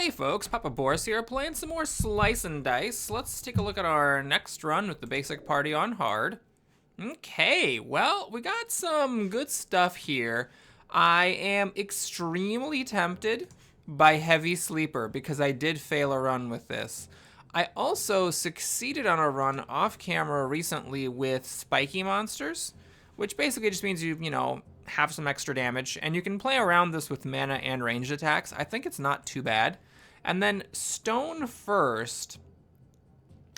Hey folks, Papa Boris here, playing some more Slice and Dice. Let's take a look at our next run with the basic party on hard. Okay, well, we got some good stuff here. I am extremely tempted by Heavy Sleeper because I did fail a run with this. I also succeeded on a run off camera recently with Spiky Monsters, which basically just means you have some extra damage, and you can play around this with mana and ranged attacks. I think it's not too bad. And then Stone First.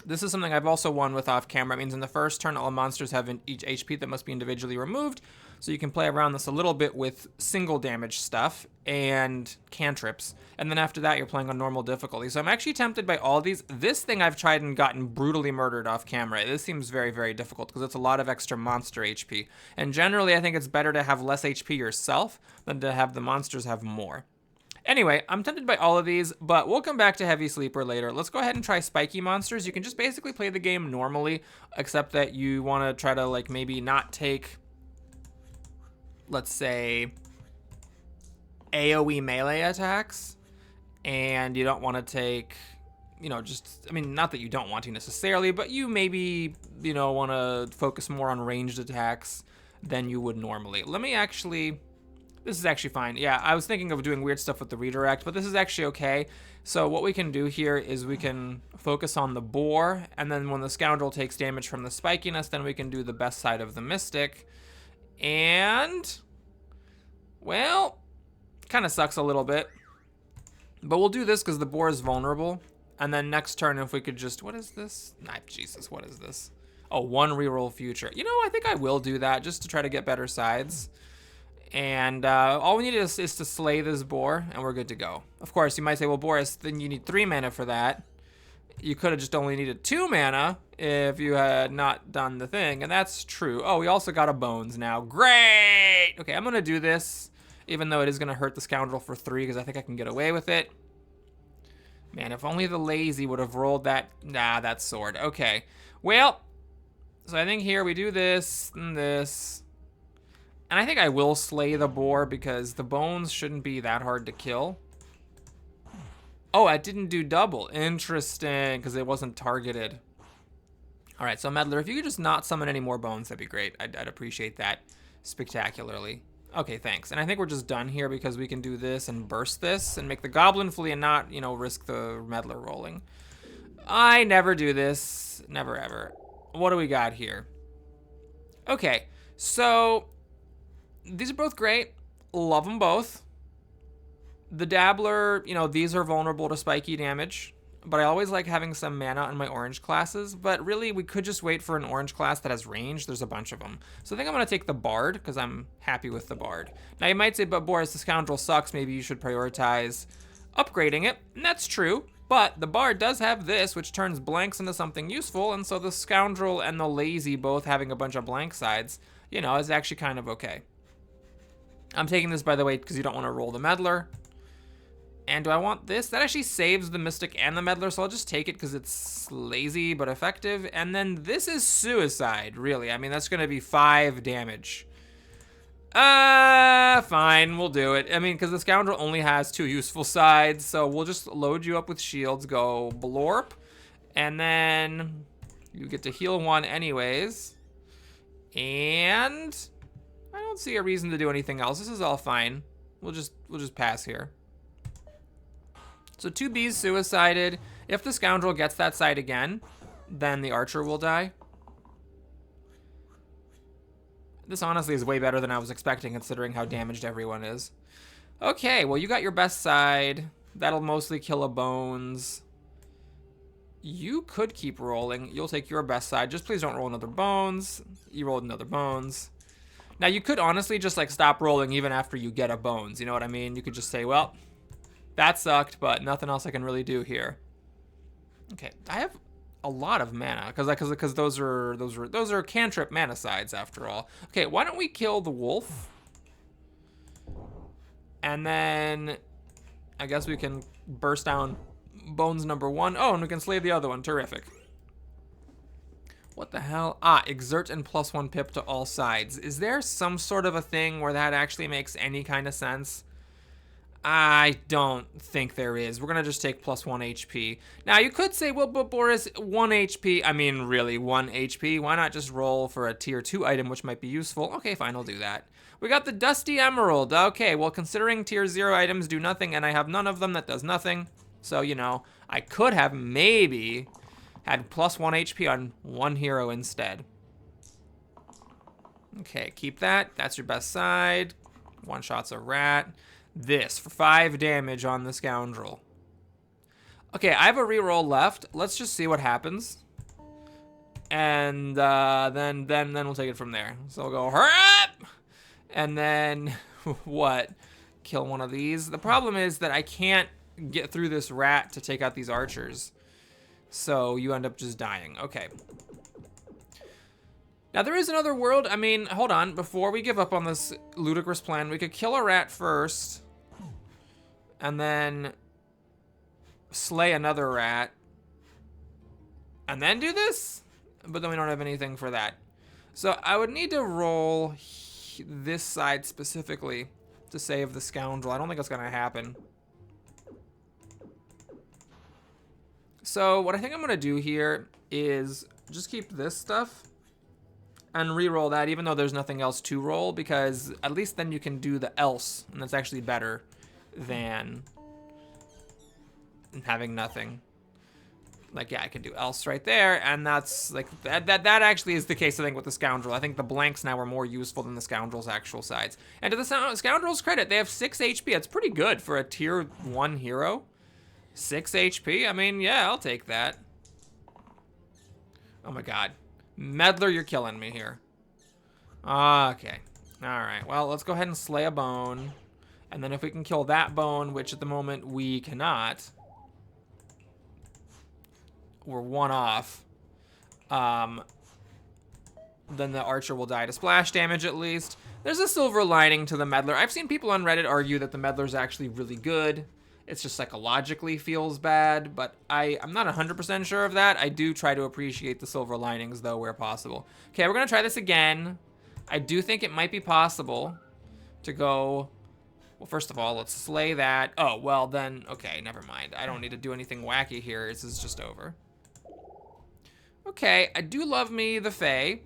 This is something I've also won with off camera. It means in the first turn, all monsters have each HP that must be individually removed. So you can play around this a little bit with single damage stuff and cantrips. And then after that, you're playing on normal difficulty. So I'm actually tempted by all these. This thing I've tried and gotten brutally murdered off camera. This seems very, very difficult because it's a lot of extra monster HP. And generally, I think it's better to have less HP yourself than to have the monsters have more. Anyway, I'm tempted by all of these, but we'll come back to Heavy Sleeper later. Let's go ahead and try Spiky Monsters. You can just basically play the game normally, except that you want to try to, like, maybe not take, let's say, AoE melee attacks, and you don't want to take, not that you don't want to necessarily, but you maybe, want to focus more on ranged attacks than you would normally. Let me actually... This is actually fine. Yeah, I was thinking of doing weird stuff with the redirect, but this is actually okay. So what we can do here is we can focus on the boar, and then when the scoundrel takes damage from the spikiness, then we can do the best side of the mystic. And, well, kind of sucks a little bit. But we'll do this because the boar is vulnerable. And then next turn, if we could just, what is this? Nah, Jesus, what is this? Oh, one reroll future. I think I will do that just to try to get better sides. And all we need is to slay this boar, and we're good to go. Of course, you might say, well, Boris, then you need 3 mana for that. You could have just only needed 2 mana if you had not done the thing, and that's true. Oh, we also got a bones now. Great! Okay, I'm going to do this, even though it is going to hurt the scoundrel for 3, because I think I can get away with it. Man, if only the lazy would have rolled that... Nah, that sword. Okay. Well, so I think here we do this and this... And I think I will slay the boar because the bones shouldn't be that hard to kill. Oh, I didn't do double. Interesting, because it wasn't targeted. All right, so Meddler, if you could just not summon any more bones, that'd be great. I'd appreciate that spectacularly. Okay, thanks. And I think we're just done here because we can do this and burst this and make the goblin flee and not, risk the Meddler rolling. I never do this. Never, ever. What do we got here? Okay, so... These are both great. Love them both. The Dabbler, these are vulnerable to spiky damage, but I always like having some mana on my orange classes, but really we could just wait for an orange class that has range. There's a bunch of them. So I think I'm going to take the Bard because I'm happy with the Bard. Now you might say, but Boris, the Scoundrel sucks. Maybe you should prioritize upgrading it. And that's true, but the Bard does have this, which turns blanks into something useful, and so the Scoundrel and the Lazy both having a bunch of blank sides, is actually kind of okay. I'm taking this, by the way, because you don't want to roll the Meddler. And do I want this? That actually saves the Mystic and the Meddler, so I'll just take it because it's lazy but effective. And then this is Suicide, really. I mean, that's going to be 5 damage. Fine, we'll do it. I mean, because the Scoundrel only has 2 useful sides, so we'll just load you up with shields, go blorp, and then you get to heal 1 anyways. And... I don't see a reason to do anything else. This is all fine. We'll just pass here. So 2 bees suicided. If the scoundrel gets that side again, then the archer will die. This honestly is way better than I was expecting considering how damaged everyone is. Okay, well you got your best side. That'll mostly kill a bones. You could keep rolling. You'll take your best side. Just please don't roll another bones. You rolled another bones. Now, you could honestly just, stop rolling even after you get a bones. You know what I mean? You could just say, well, that sucked, but nothing else I can really do here. Okay, I have a lot of mana, because those are cantrip mana sides, after all. Okay, why don't we kill the wolf? And then, I guess we can burst down bones number 1. Oh, and we can slay the other one. Terrific. What the hell? Exert and +1 pip to all sides. Is there some sort of a thing where that actually makes any kind of sense? I don't think there is. We're going to just take plus 1 HP. Now, you could say, well, but Boris, 1 HP. I mean, really, 1 HP. Why not just roll for a tier 2 item, which might be useful? Okay, fine, I'll do that. We got the Dusty Emerald. Okay, well, considering tier 0 items do nothing, and I have none of them, that does nothing. So, you know, I could have maybe had plus 1 HP on one hero instead. Okay, keep that. That's your best side. One shot's a rat. This for 5 damage on the Scoundrel. Okay, I have a reroll left. Let's just see what happens. And then we'll take it from there. So we'll go, hurry up! And then, what? Kill one of these. The problem is that I can't get through this rat to take out these archers. So you end up just dying. Okay. Now, there is another world. I mean, hold on. Before we give up on this ludicrous plan, we could kill a rat first. And then slay another rat. And then do this? But then we don't have anything for that. So I would need to roll this side specifically to save the Scoundrel. I don't think it's going to happen. So what I think I'm going to do here is just keep this stuff and re-roll that, even though there's nothing else to roll, because at least then you can do the else, and that's actually better than having nothing. Like, yeah, I can do else right there, and that's like that actually is the case, I think, with the Scoundrel. I think the blanks now are more useful than the Scoundrel's actual sides. And to the Scoundrel's credit, they have 6 HP. That's pretty good for a tier 1 hero. 6 HP? I mean, yeah, I'll take that. Oh my god. Meddler, you're killing me here. Okay. Alright, well, let's go ahead and slay a bone. And then if we can kill that bone, which at the moment we cannot, we're 1 off. Then the archer will die to splash damage at least. There's a silver lining to the Meddler. I've seen people on Reddit argue that the Meddler's actually really good. It's just psychologically feels bad, but I'm not 100% sure of that. I do try to appreciate the silver linings, though, where possible. Okay, we're going to try this again. I do think it might be possible to go... Well, first of all, let's slay that. Oh, well, then... Okay, never mind. I don't need to do anything wacky here. This is just over. Okay, I do love me the Fae.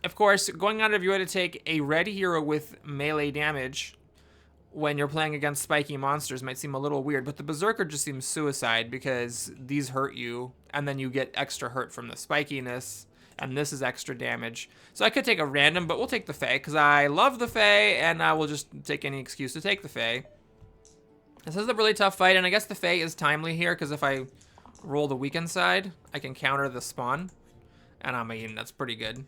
Of course, going out of your way to take a red hero with melee damage when you're playing against spiky monsters might seem a little weird, but the Berserker just seems suicide because these hurt you, and then you get extra hurt from the spikiness, and this is extra damage. So I could take a random, but we'll take the Fae, because I love the Fae, and I will just take any excuse to take the Fae. This is a really tough fight, and I guess the Fae is timely here, because if I roll the weakened side, I can counter the spawn, and I mean, that's pretty good.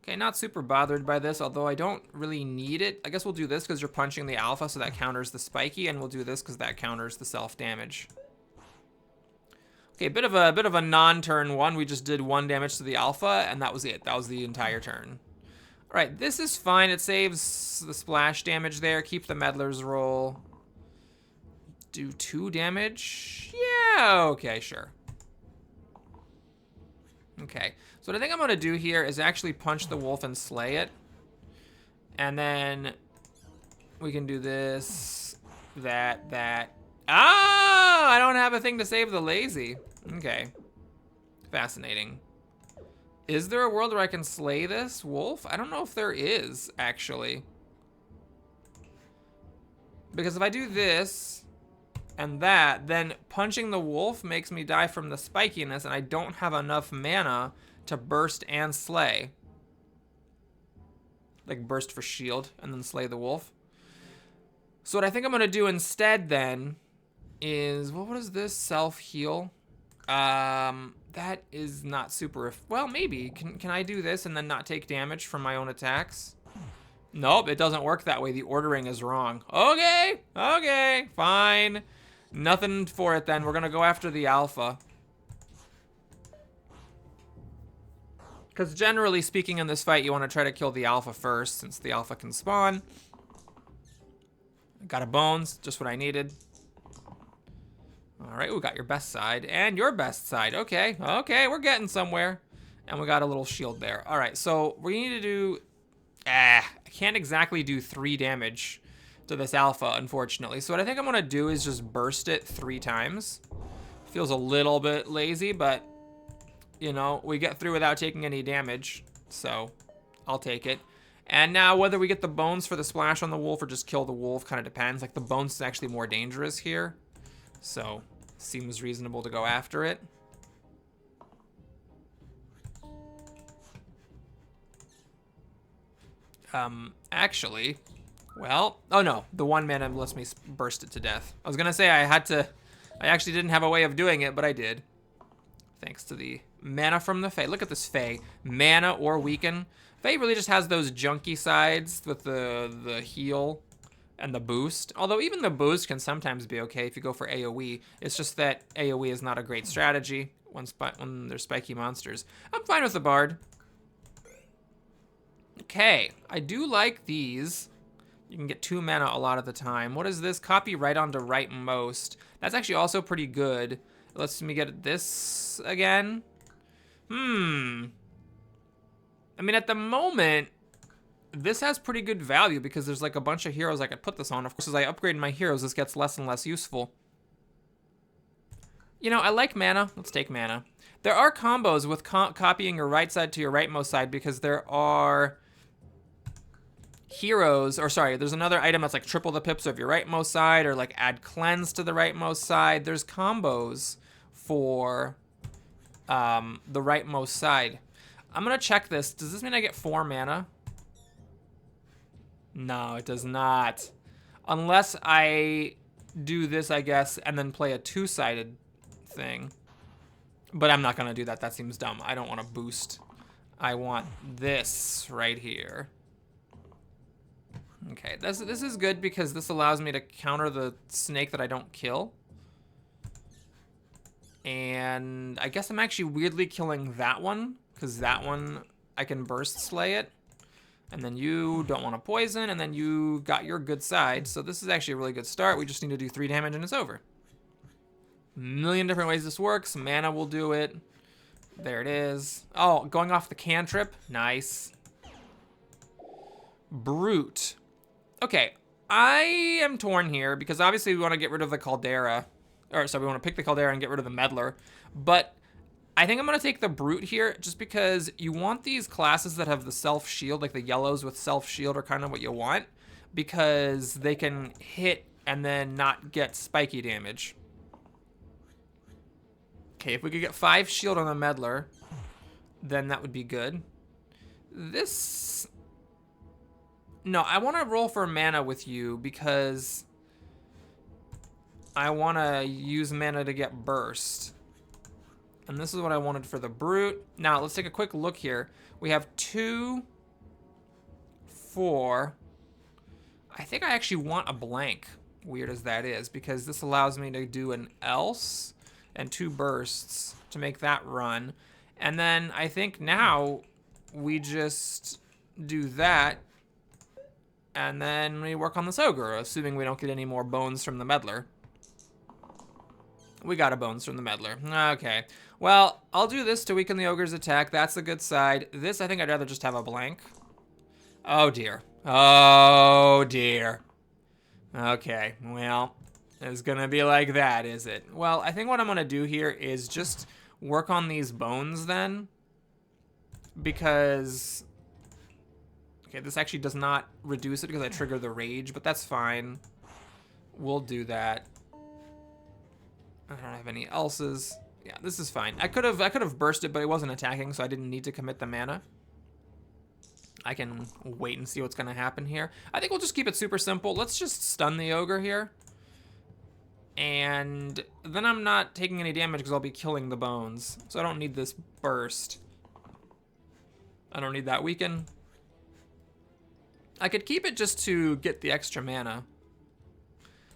Okay, not super bothered by this, although I don't really need it. I guess we'll do this because you're punching the alpha, so that counters the spiky, and we'll do this because that counters the self-damage. Okay, bit of a non-turn one. We just did 1 damage to the alpha, and that was it. That was the entire turn. All right, this is fine. It saves the splash damage there. Keep the Meddler's roll. Do 2 damage? Yeah, okay, sure. Okay, so what I think I'm going to do here is actually punch the wolf and slay it. And then we can do this, that. Ah, I don't have a thing to save the lazy. Okay, fascinating. Is there a world where I can slay this wolf? I don't know if there is, actually. Because if I do this and that, then punching the wolf makes me die from the spikiness, and I don't have enough mana to burst and slay. Like burst for shield and then slay the wolf. So what I think I'm gonna do instead then is, what is this? Self-heal? That is not super, well, maybe. Can I do this and then not take damage from my own attacks? Nope, it doesn't work that way. The ordering is wrong. Okay, fine. Nothing for it then. We're gonna go after the alpha. Because generally speaking in this fight, you want to try to kill the alpha first, since the alpha can spawn. Got a bones, just what I needed. All right, we got your best side and your best side. Okay, we're getting somewhere. And we got a little shield there. All right, so we need to do... I can't exactly do 3 damage to this alpha, unfortunately. So what I think I'm gonna do is just burst it 3 times. Feels a little bit lazy, but you know, we get through without taking any damage, so I'll take it. And now whether we get the bones for the splash on the wolf or just kill the wolf kind of depends. Like the bones is actually more dangerous here, so seems reasonable to go after it. Actually, well, oh no, the 1 mana lets me burst it to death. I was gonna say I actually didn't have a way of doing it, but I did. Thanks to the mana from the Fae. Look at this Fae. Mana or weaken. Fae really just has those junky sides with the heal and the boost. Although even the boost can sometimes be okay if you go for AoE. It's just that AoE is not a great strategy when there's spiky monsters. I'm fine with the Bard. Okay, I do like these. You can get 2 mana a lot of the time. What is this? Copy right onto rightmost. That's actually also pretty good. Let's me get this again. I mean, at the moment, this has pretty good value because there's like a bunch of heroes I could put this on. Of course, as I upgrade my heroes, this gets less and less useful. You know, I like mana. Let's take mana. There are combos with copying your right side to your rightmost side because there are heroes, or sorry, there's another item that's like triple the pips of your rightmost side, or like add cleanse to the rightmost side. There's combos for the rightmost side. I'm gonna check this. Does this mean I get 4 mana? No, it does not. Unless I do this, I guess, and then play a 2-sided thing. But I'm not gonna do that. That seems dumb. I don't want to boost. I want this right here. Okay, this is good because this allows me to counter the snake that I don't kill. And I guess I'm actually weirdly killing that one, because that one I can burst slay it. And then you don't want to poison, and then you got your good side. So this is actually a really good start. We just need to do 3 damage and it's over. A million different ways this works. Mana will do it. There it is. Oh, going off the cantrip. Nice. Brute. Okay, I am torn here because obviously we want to get rid of the Caldera. Or, sorry, we want to pick the Caldera and get rid of the Meddler. But I think I'm going to take the Brute here just because you want these classes that have the self-shield, like the yellows with self-shield are kind of what you want, because they can hit and then not get spiky damage. Okay, if we could get 5 shield on the Meddler, then that would be good. This... No, I want to roll for mana with you because I want to use mana to get burst. And this is what I wanted for the Brute. Now, let's take a quick look here. We have 2, 4. I think I actually want a blank, weird as that is, because this allows me to do an else and 2 bursts to make that run. And then I think now we just do that. And then we work on this ogre, assuming we don't get any more bones from the Meddler. We got a bones from the Meddler. Okay. Well, I'll do this to weaken the ogre's attack. That's the good side. This, I think I'd rather just have a blank. Oh, dear. Oh, dear. Okay. Well, it's going to be like that, is it? Well, I think what I'm going to do here is just work on these bones then. Because... Okay, this actually does not reduce it because I trigger the rage, but that's fine. We'll do that. I don't have any else's. Yeah, this is fine. I could have burst it, but it wasn't attacking, so I didn't need to commit the mana. I can wait and see what's gonna happen here. I think we'll just keep it super simple. Let's just stun the ogre here. And then I'm not taking any damage because I'll be killing the bones. So I don't need this burst. I don't need that weaken. I could keep it just to get the extra mana.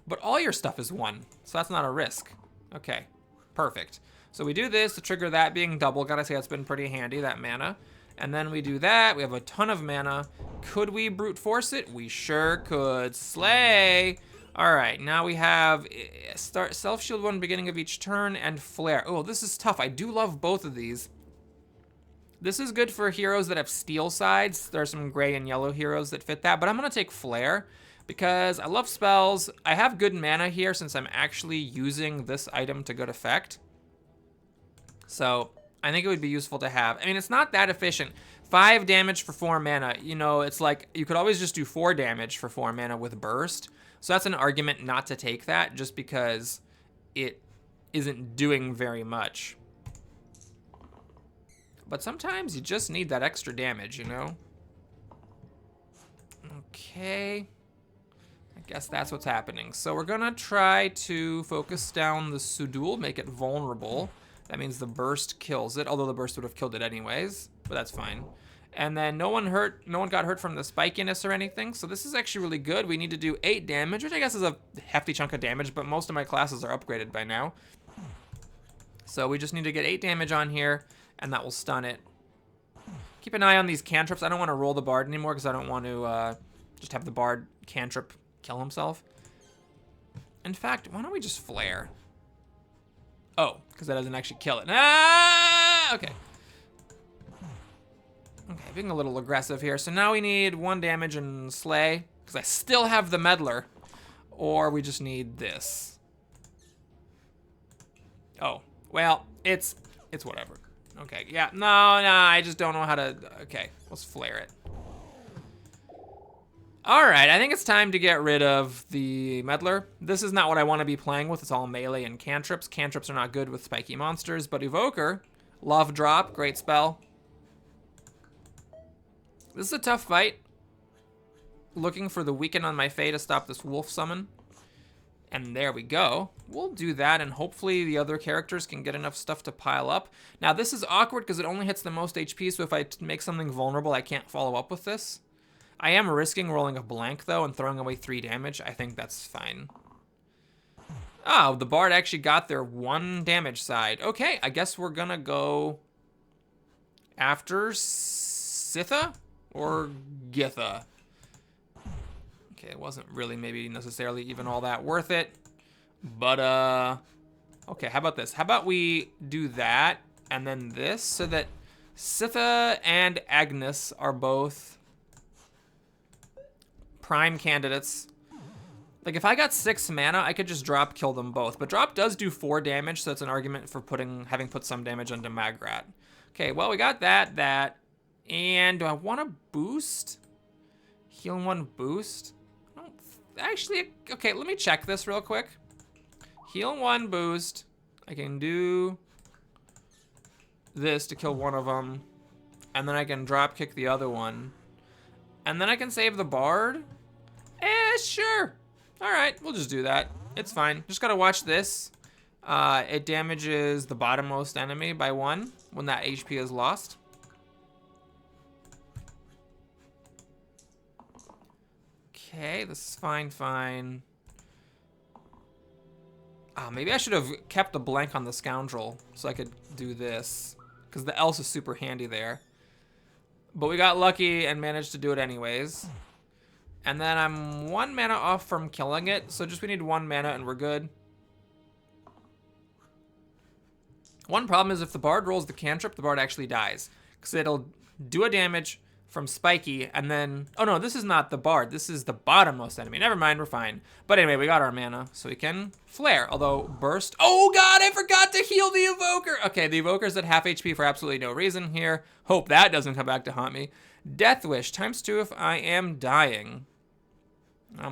But all your stuff is 1, so that's not a risk. Okay, perfect. So we do this to trigger that being double. Gotta say that's been pretty handy, that mana. And then we do that. We have a ton of mana. Could we brute force it? We sure could. Slay! All right, now we have start self-shield 1 beginning of each turn and flare. Oh, this is tough. I do love both of these. This is good for heroes that have steel sides. There are some gray and yellow heroes that fit that, but I'm gonna take Flare because I love spells. I have good mana here since I'm actually using this item to good effect. So I think it would be useful to have. I mean, it's not that efficient. 5 damage for 4 mana. You know, it's like you could always just do 4 damage for 4 mana with burst. So that's an argument not to take that just because it isn't doing very much. But sometimes you just need that extra damage, you know? Okay. I guess that's what's happening. So we're gonna try to focus down the Sudul, make it vulnerable. That means the burst kills it, although the burst would have killed it anyways, but that's fine. And then no one got hurt from the spikiness or anything, so this is actually really good. We need to do 8 damage, which I guess is a hefty chunk of damage, but most of my classes are upgraded by now. So we just need to get 8 damage on here, and that will stun it. Keep an eye on these cantrips. I don't want to roll the bard anymore because I don't want to just have the bard cantrip kill himself. In fact, why don't we just flare? Oh, because that doesn't actually kill it. Ah! Okay. Okay, being a little aggressive here. So now we need 1 damage and slay, because I still have the meddler. Or we just need this. Oh, well, it's whatever. Okay, yeah, no, I just don't know how to, okay, let's flare it. All right, I think it's time to get rid of the meddler. This is not what I want to be playing with. It's all melee and cantrips. Cantrips are not good with spiky monsters, but Evoker, love drop, great spell. This is a tough fight. Looking for the weaken on my Fae to stop this wolf summon. And there we go. We'll do that, and hopefully the other characters can get enough stuff to pile up. Now, this is awkward because it only hits the most HP, so if I make something vulnerable, I can't follow up with this. I am risking rolling a blank, though, and throwing away 3 damage. I think that's fine. Oh, the bard actually got their 1 damage side. Okay, I guess we're gonna go after Sitha or Githa. Okay, it wasn't really maybe necessarily even all that worth it. But, okay, how about this? How about we do that and then this so that Sitha and Agnes are both prime candidates. Like, if I got 6 mana, I could just drop kill them both. But drop does do 4 damage, so it's an argument for having put some damage onto Magrat. Okay, well, we got that. And do I want to boost? Heal 1 boost? Actually, okay, let me check this real quick. Heal 1 boost. I can do this to kill one of them. And then I can drop kick the other one. And then I can save the bard? Sure. All right, we'll just do that. It's fine. Just gotta watch this. It damages the bottommost enemy by 1 when that HP is lost. Okay, this is fine. Maybe I should have kept the blank on the scoundrel so I could do this, because the else is super handy there. But we got lucky and managed to do it anyways. And then I'm 1 mana off from killing it, so just we need 1 mana and we're good. One problem is if the bard rolls the cantrip, the bard actually dies, because it'll do a damage from Spiky, and then... Oh, no, this is not the bard. This is the bottommost enemy. Never mind, we're fine. But anyway, we got our mana, so we can flare. Although, burst... Oh, God, I forgot to heal the Evoker! Okay, the Evoker's at half HP for absolutely no reason here. Hope that doesn't come back to haunt me. Death Wish, ×2 if I am dying.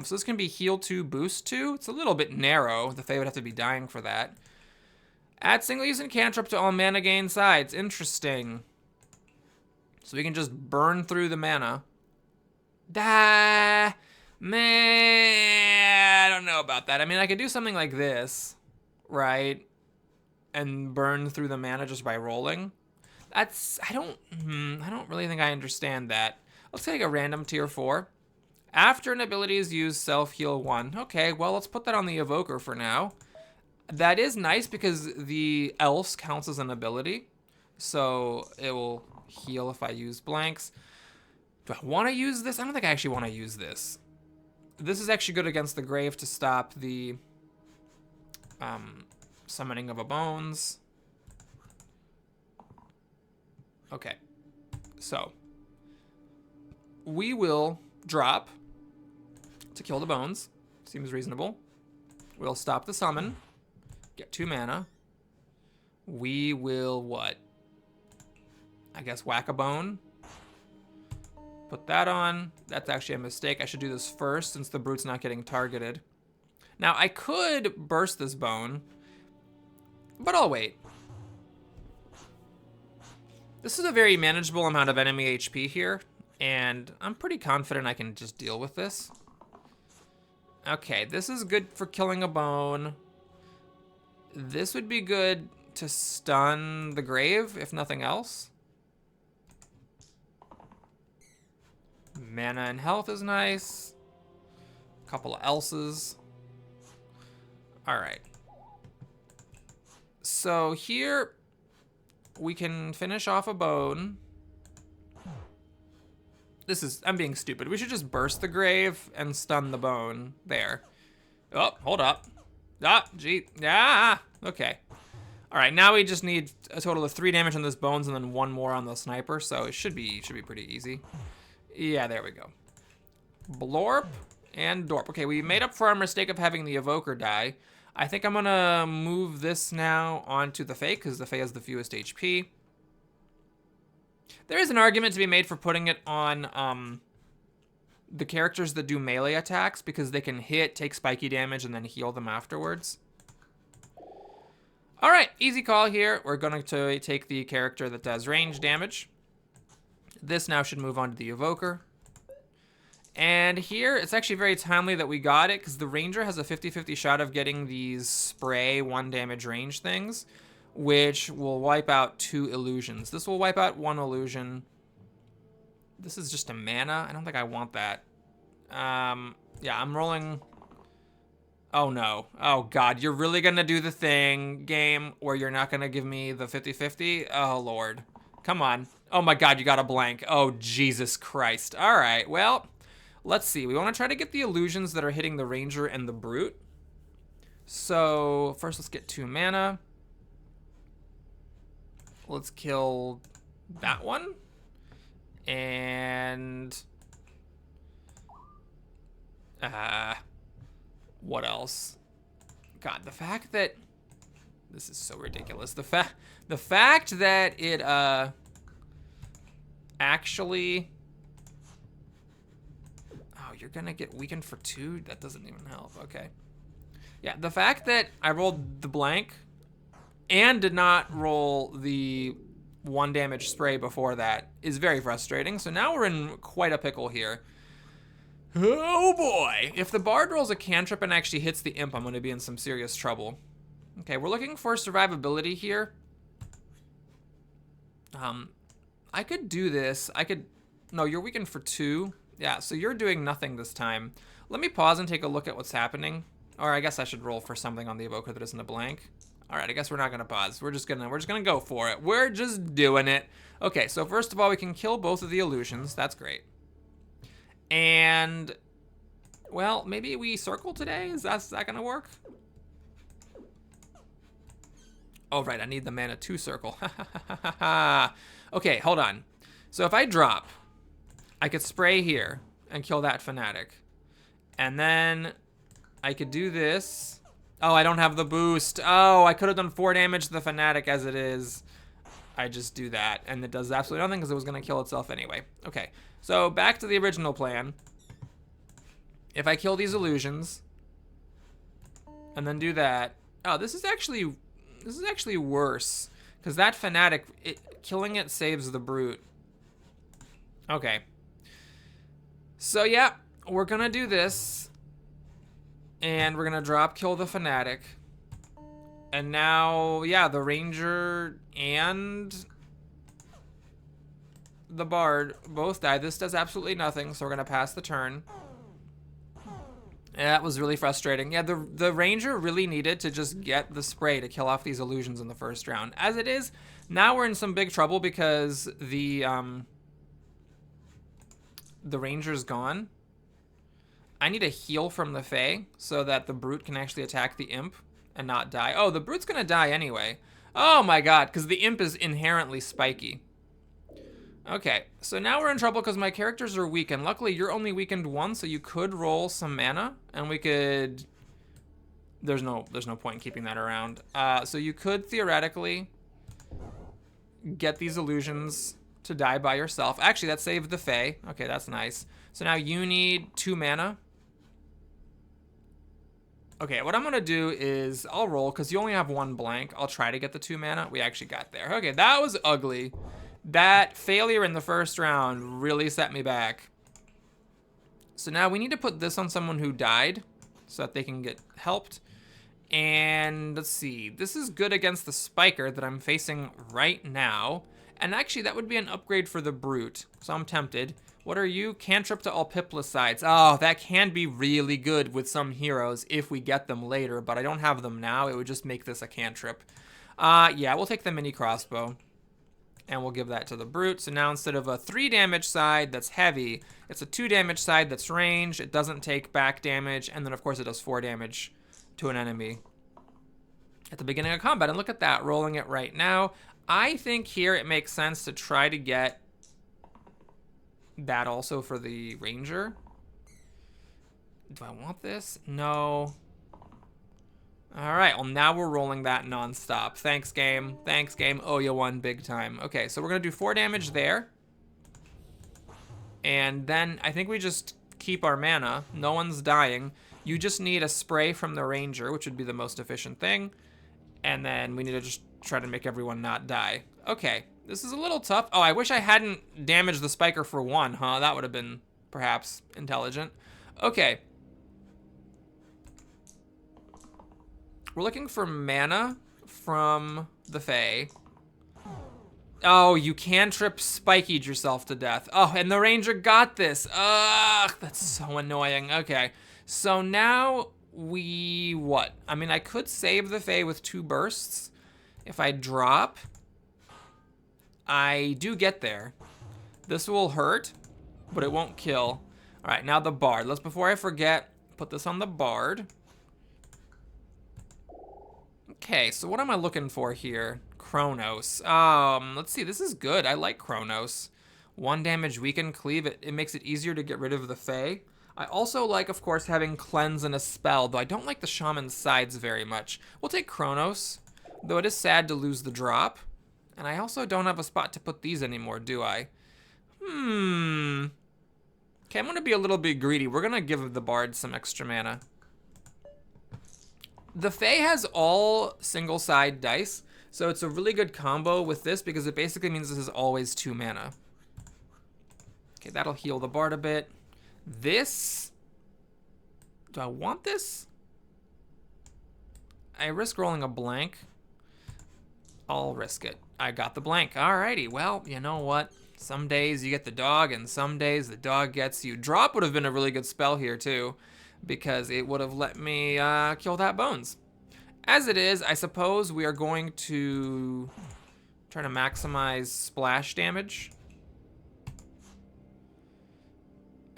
So this can be heal 2, boost 2. It's a little bit narrow. The Fae would have to be dying for that. Add single use and cantrip to all mana gain sides. Interesting. So we can just burn through the mana. Man, I don't know about that. I mean, I could do something like this, right? And burn through the mana just by rolling. I don't really think I understand that. Let's take a random tier 4. After an ability is used, self-heal 1. Okay, well, let's put that on the Evoker for now. That is nice because the else counts as an ability. So it will heal if I use blanks. Do I want to use this? I don't think I actually want to use this. This is actually good against the grave to stop the summoning of a bones. Okay. So we will drop to kill the bones. Seems reasonable. We'll stop the summon. Get 2 mana. We will what? I guess whack a bone. Put that on. That's actually a mistake. I should do this first since the brute's not getting targeted. Now, I could burst this bone, but I'll wait. This is a very manageable amount of enemy HP here, and I'm pretty confident I can just deal with this. Okay, this is good for killing a bone. This would be good to stun the grave, if nothing else. Mana and health is nice. A couple of else's. All right. So here we can finish off a bone. I'm being stupid. We should just burst the grave and stun the bone there. Oh, hold up. Ah, gee. Yeah. Okay. All right, now we just need a total of 3 damage on this bones and then 1 more on the sniper, so it should be pretty easy. Yeah, there we go. Blorp and Dorp. Okay, we made up for our mistake of having the evoker die. I think I'm gonna move this now onto the Fae, because the Fae has the fewest HP. There is an argument to be made for putting it on the characters that do melee attacks, because they can hit, take spiky damage, and then heal them afterwards. All right, easy call here. We're going to take the character that does range damage. This now should move on to the evoker. And here, it's actually very timely that we got it, because the ranger has a 50-50 shot of getting these spray 1 damage range things, which will wipe out 2 illusions. This will wipe out 1 illusion. This is just a mana. I don't think I want that. Yeah, I'm rolling. Oh no. Oh god, you're really gonna do the thing, game, where you're not gonna give me the 50-50? Oh lord. Come on. Oh my god, you got a blank. Oh Jesus Christ. All right, well, let's see. We want to try to get the illusions that are hitting the ranger and the brute. So first let's get 2 mana. Let's kill that one. And what else? God, the fact that this is so ridiculous. The fact that it actually, oh, you're gonna get weakened for 2? That doesn't even help. Okay. Yeah, the fact that I rolled the blank and did not roll the 1 damage spray before that is very frustrating. So now we're in quite a pickle here. Oh boy. If the bard rolls a cantrip and actually hits the imp, I'm going to be in some serious trouble. Okay, we're looking for survivability here. I could do this. No, you're weakened for 2. Yeah, so you're doing nothing this time. Let me pause and take a look at what's happening. Or I guess I should roll for something on the evoker that isn't a blank. All right, I guess we're not gonna pause. We're just gonna go for it. We're just doing it. Okay, so first of all, we can kill both of the illusions. That's great. And, well, maybe we circle today? Is that gonna work? Oh, right, I need the mana to circle. Okay, hold on. So if I drop, I could spray here and kill that fanatic. And then I could do this. Oh, I don't have the boost. Oh, I could have done 4 damage to the fanatic as it is. I just do that, and it does absolutely nothing because it was going to kill itself anyway. Okay, so back to the original plan. If I kill these illusions, and then do that. Oh, this is actually worse, because that fanatic, killing it saves the brute. Okay. So yeah, we're going to do this. And we're gonna drop kill the fanatic. And now, yeah, the ranger and the bard both die. This does absolutely nothing, so we're gonna pass the turn. Yeah, that was really frustrating. Yeah, the ranger really needed to just get the spray to kill off these illusions in the first round. As it is, now we're in some big trouble because the ranger's gone. I need a heal from the Fae so that the brute can actually attack the imp and not die. Oh, the brute's gonna die anyway. Oh my god, because the imp is inherently spiky. Okay, so now we're in trouble because my characters are weakened. Luckily, you're only weakened once, so you could roll some mana, and we could... There's no point in keeping that around. So you could theoretically get these illusions to die by yourself. Actually, that saved the Fae. Okay, that's nice. So now you need 2 mana. Okay, what I'm going to do is I'll roll because you only have 1 blank. I'll try to get the 2 mana. We actually got there. Okay, that was ugly. That failure in the first round really set me back. So now we need to put this on someone who died so that they can get helped. And let's see. This is good against the Spiker that I'm facing right now. And actually, that would be an upgrade for the Brute. So I'm tempted. What are you? Cantrip to all Piplicides. Oh, that can be really good with some heroes if we get them later, but I don't have them now. It would just make this a cantrip. Yeah, we'll take the mini crossbow. And we'll give that to the Brute. So now instead of a 3 damage side that's heavy, it's a 2 damage side that's ranged. It doesn't take back damage. And then, of course, it does 4 damage to an enemy at the beginning of combat. And look at that, rolling it right now. I think here it makes sense to try to get that also for the Ranger. Do I want this? No. All right, well, now we're rolling that nonstop. Thanks, game. Thanks, game. Oh, you won big time. Okay, so we're going to do 4 damage there. And then I think we just keep our mana. No one's dying. You just need a spray from the Ranger, which would be the most efficient thing. And then we need to just try to make everyone not die. Okay, this is a little tough. Oh, I wish I hadn't damaged the Spiker for 1, huh? That would have been perhaps intelligent. Okay. We're looking for mana from the Fae. Oh, you cantrip Spiky'd yourself to death. Oh, and the Ranger got this. Ugh, that's so annoying. Okay, so now we what? I mean, I could save the Fae with 2 bursts. If I drop, I do get there. This will hurt, but it won't kill. All right, now the Bard. Before I forget, put this on the Bard. Okay, so what am I looking for here? Chronos. Let's see, this is good. I like Chronos. 1 damage, weaken, cleave. It makes it easier to get rid of the Fae. I also like, of course, having cleanse and a spell, though I don't like the shaman's sides very much. We'll take Chronos, though it is sad to lose the drop. And I also don't have a spot to put these anymore, do I? Okay, I'm gonna be a little bit greedy. We're gonna give the Bard some extra mana. The Fae has all single side dice, so it's a really good combo with this because it basically means this is always 2 mana. Okay, that'll heal the Bard a bit. This, do I want this? I risk rolling a blank. I'll risk it. I got the blank. Alrighty, well, you know what? Some days you get the dog and some days the dog gets you. Drop would have been a really good spell here too, because it would have let me kill that Bones. As it is, I suppose we are going to try to maximize splash damage.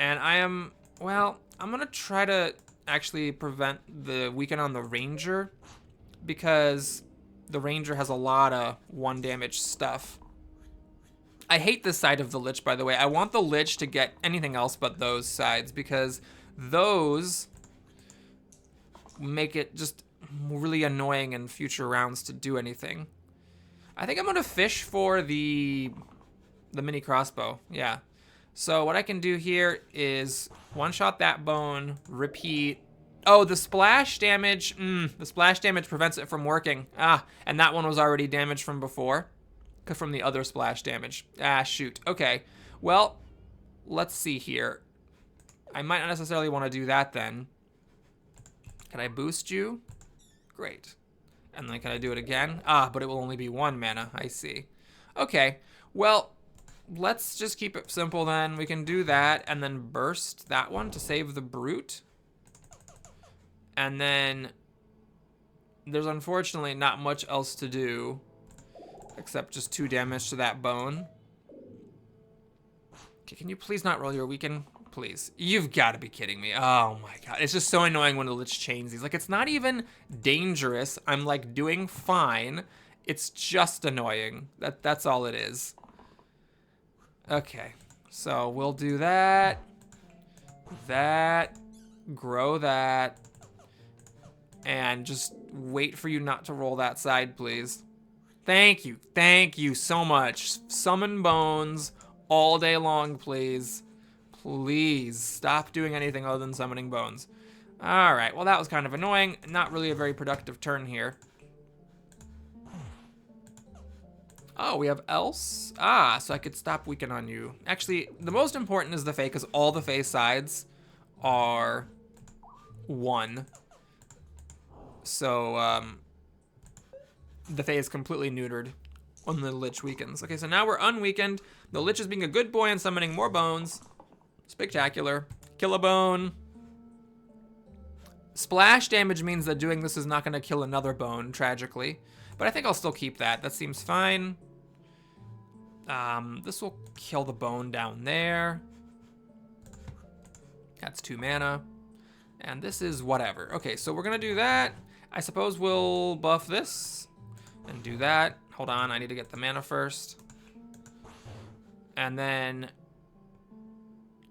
And I'm gonna try to actually prevent the weaken on the Ranger, because the Ranger has a lot of 1 damage stuff. I hate this side of the Lich, by the way. I want the Lich to get anything else but those sides, because those make it just really annoying in future rounds to do anything. I think I'm gonna fish for the mini crossbow, yeah. So what I can do here is one-shot that bone, repeat. Oh, the splash damage, the splash damage prevents it from working. And that one was already damaged from before, from the other splash damage. Shoot, okay. Well, let's see here. I might not necessarily want to do that then. Can I boost you? Great. And then can I do it again? But it will only be 1 mana, I see. Okay, well, let's just keep it simple then. We can do that and then burst that one to save the Brute. And then there's unfortunately not much else to do except just 2 damage to that bone. Okay, can you please not roll your weaken? Please. You've got to be kidding me. Oh my god. It's just so annoying when the Lich chains these. Like, it's not even dangerous. I'm like doing fine. It's just annoying. That's all it is. Okay, so we'll do that, grow that, and just wait for you not to roll that side, please. Thank you so much. Summon bones all day long, please. Please, stop doing anything other than summoning bones. All right, well that was kind of annoying. Not really a very productive turn here. Oh, we have else? Ah, so I could stop weaken on you. Actually, the most important is the Fae, because all the Fae sides are 1. So, the Fae is completely neutered when the Lich weakens. Okay, so now we're unweakened. The Lich is being a good boy and summoning more bones. Spectacular. Kill a bone. Splash damage means that doing this is not going to kill another bone, tragically. But I think I'll still keep that. That seems fine. This will kill the bone down there. That's 2 mana. And this is whatever. Okay, so we're going to do that. I suppose we'll buff this and do that. Hold on, I need to get the mana first. And then,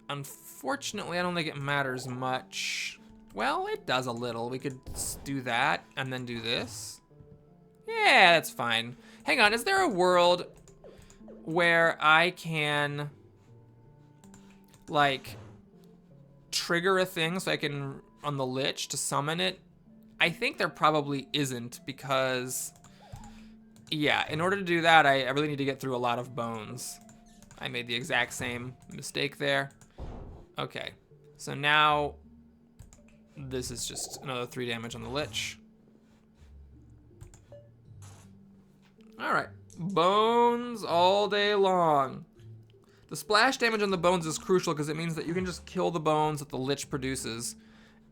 unfortunately, I don't think it matters much. Well, it does a little. We could do that and then do this. Yeah, that's fine. Hang on, is there a world where I can, like, trigger a thing so I can, on the Lich, to summon it? I think there probably isn't, because, yeah, in order to do that, I really need to get through a lot of bones. I made the exact same mistake there. Okay, so now this is just another 3 damage on the Lich. All right, bones all day long. The splash damage on the bones is crucial because it means that you can just kill the bones that the Lich produces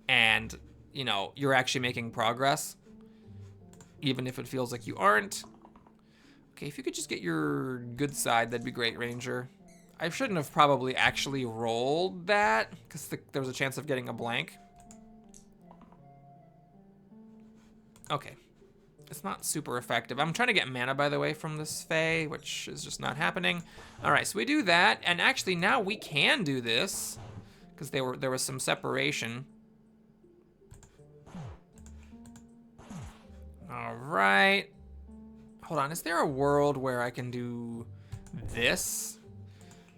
and, you know, you're actually making progress, even if it feels like you aren't. Okay, if you could just get your good side, that'd be great, Ranger. I shouldn't have probably actually rolled that because there was a chance of getting a blank. Okay. It's not super effective. I'm trying to get mana, by the way, from this Fae, which is just not happening. All right, so we do that, and actually now we can do this because there was some separation. All right. Hold on, is there a world where I can do this?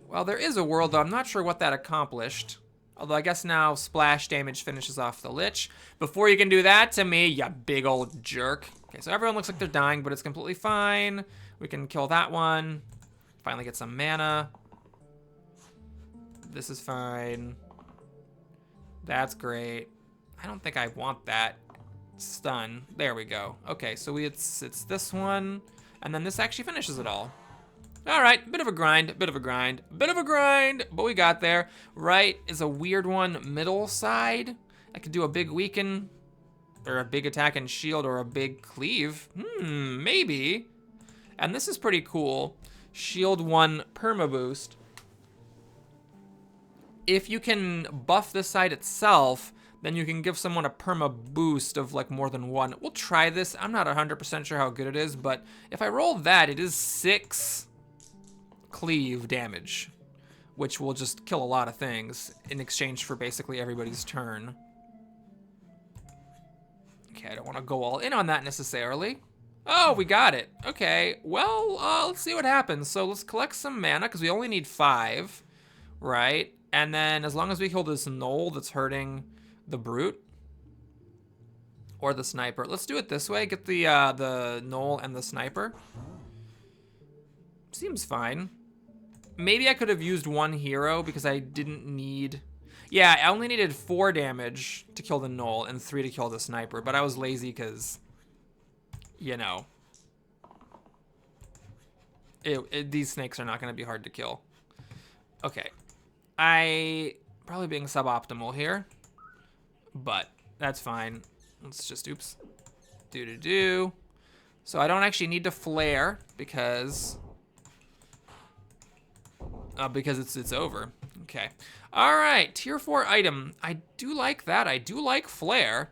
Well, there is a world, though I'm not sure what that accomplished. Although I guess now splash damage finishes off the Lich. Before you can do that to me, you big old jerk. Okay, so everyone looks like they're dying, but it's completely fine. We can kill that one. Finally get some mana. This is fine. That's great. I don't think I want that. Stun. There we go. Okay, so it's this one, and then this actually finishes it all. All right, bit of a grind, but we got there. Right is a weird one. Middle side, I could do a big weaken, or a big attack and shield, or a big cleave. Maybe. And this is pretty cool. Shield 1 perma boost. If you can buff this side itself, then you can give someone a perma boost of like more than 1. We'll try this. I'm not 100% sure how good it is, but if I roll that, it is 6 cleave damage, which will just kill a lot of things in exchange for basically everybody's turn. Okay, I don't want to go all in on that necessarily. Oh, we got it. Okay, well, let's see what happens. So let's collect some mana, because we only need 5, right? And then as long as we kill this gnoll that's hurting the brute, or the sniper. Let's do it this way. Get the gnoll and the sniper. Seems fine. Maybe I could have used 1 hero because I didn't need... Yeah, I only needed 4 damage to kill the gnoll and 3 to kill the sniper, but I was lazy because, you know, these snakes are not going to be hard to kill. Okay. Probably being suboptimal here, but that's fine. Let's just, oops. Do. So I don't actually need to flare because it's over. Okay. All right, tier 4 item. I do like that. I do like flare.